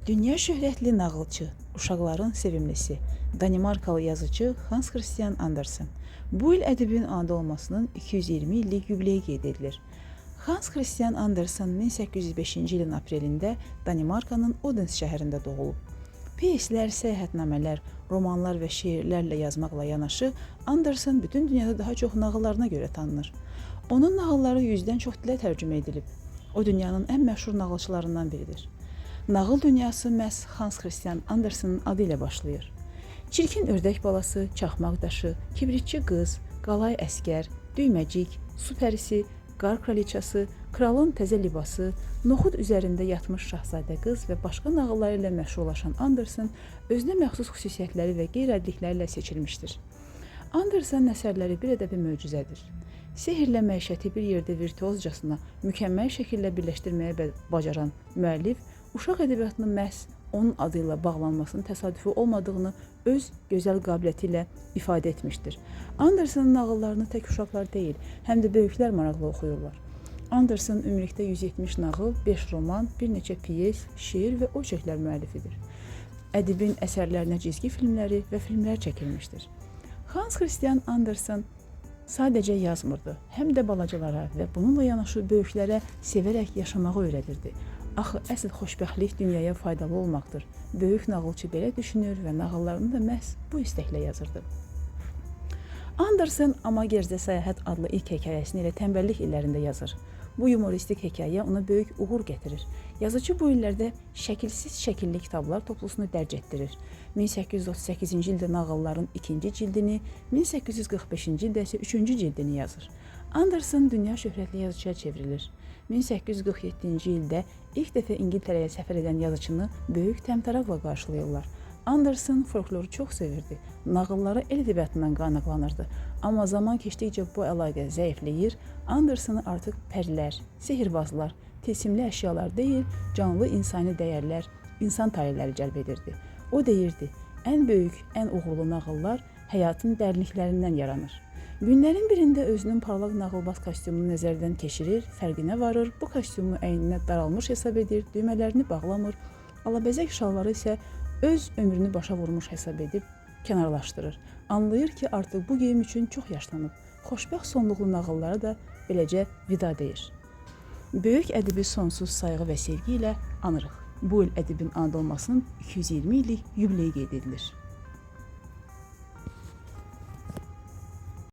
Dünya şöhrətli nağılçı, uşaqların sevimlisi, Danimarkalı yazıcı Hans Christian Andersen. Bu il ədibin anadan olmasının 220 illik yubileyi qeyd edilir. Hans Christian Andersen 1805-ci ilin aprelində Danimarkanın Odense şəhərində doğulub. Pyeslər, səyahətnamələr, romanlar və şeirlərlə yazmaqla yanaşı, Andersen bütün dünyada daha çox nağıllarına görə tanınır. Onun nağılları 100-dən çox dilə tərcümə edilib. O dünyanın ən məşhur nağılçılarından biridir. Nağıl dünyası məhz Hans Christian Andersen'ın adı ilə başlayır. Çirkin ördək balası, çaxmaq daşı, kibritçi qız, qalay əskər, düyməcik, su pərisi, qar kraliçası, kralın təzə libası, noxud üzərində yatmış şahzadə qız və başqa nağılları ilə məşhurlaşan Andersen özünə məxsus xüsusiyyətləri və qeyri-ədliklərlə seçilmişdir. Andersen əsərləri bir ədəbi möcüzədir. Sehirlə məişəti bir yerdə virtuozcasına mükəmməl şəkildə birləşdirməyə bacaran müəllif uşaq ədəbiyyatının məhz onun adı ilə bağlanmasının təsadüfi olmadığını öz gözəl qabiliyyəti ilə ifadə etmişdir. Andersen'ın nağıllarını tək uşaqlar deyil, həm də böyüklər maraqla oxuyurlar. Andersen ümumilikdə 170 nağıl, 5 roman, bir neçə pyes, şeir və oçerklər müəllifidir. Ədibin əsərlərinə cizgi filmləri və filmlər çəkilmişdir. Hans Christian Andersen sadəcə yazmırdı, həm də balacalara və bununla yanaşı böyüklərə sevərək yaşamağı öyrədirdi. Axı əsl xoşbəxtlik dünyaya faydalı olmaqdır. Böyük nağılçı belə düşünür və nağıllarını da məhz bu istəklə yazırdı. Andersen Amagerzə Səyahət adlı ilk hekayəsini elə tənbəllik illərində yazır. Bu humoristik hekayə ona böyük uğur gətirir. Yazıcı bu illərdə şəkilsiz şəkilli kitablar toplusunu dərc etdirir. 1838-ci ildə nağılların 2-ci cildini, 1845-ci ildə isə 3-cü cildini yazır. Andersen dünya şöhrətli yazıcıya çevrilir. 1847-ci ildə ilk dəfə İngiltərəyə səfər edən yazıçını böyük təmtəraqla qarşılayırlar. Andersen folkloru çox sevirdi. Nağılları el ədəbiyyatından qaynaqlanırdı. Amma zaman keçdikcə bu əlaqə zəifləyir, Andersen'ı artıq pərilər, sehirbazlar, tilsimli əşyalar deyil, canlı insani dəyərlər, insan taleləri cəlb edirdi. O deyirdi, ən böyük, ən uğurlu nağıllar həyatın dərinliklərindən yaranır. Günlərin birində özünün parlaq nağılbaz kostyumunu nəzərdən keçirir, fərqinə varır, bu kostyumu əyninə daralmış hesab edir, düymələrini bağlamır, alabəzək şalları isə öz ömrünü başa vurmuş hesab edib kənarlaşdırır. Anlayır ki, artıq bu geyim üçün çox yaşlanıb. Xoşbəxt sonluqlu nağıllara da beləcə vida deyir. Böyük ədibi sonsuz sayğı və sevgi ilə anırıq. Bu il ədibin anadan olmasının 220 illik yubileyi qeyd edilir.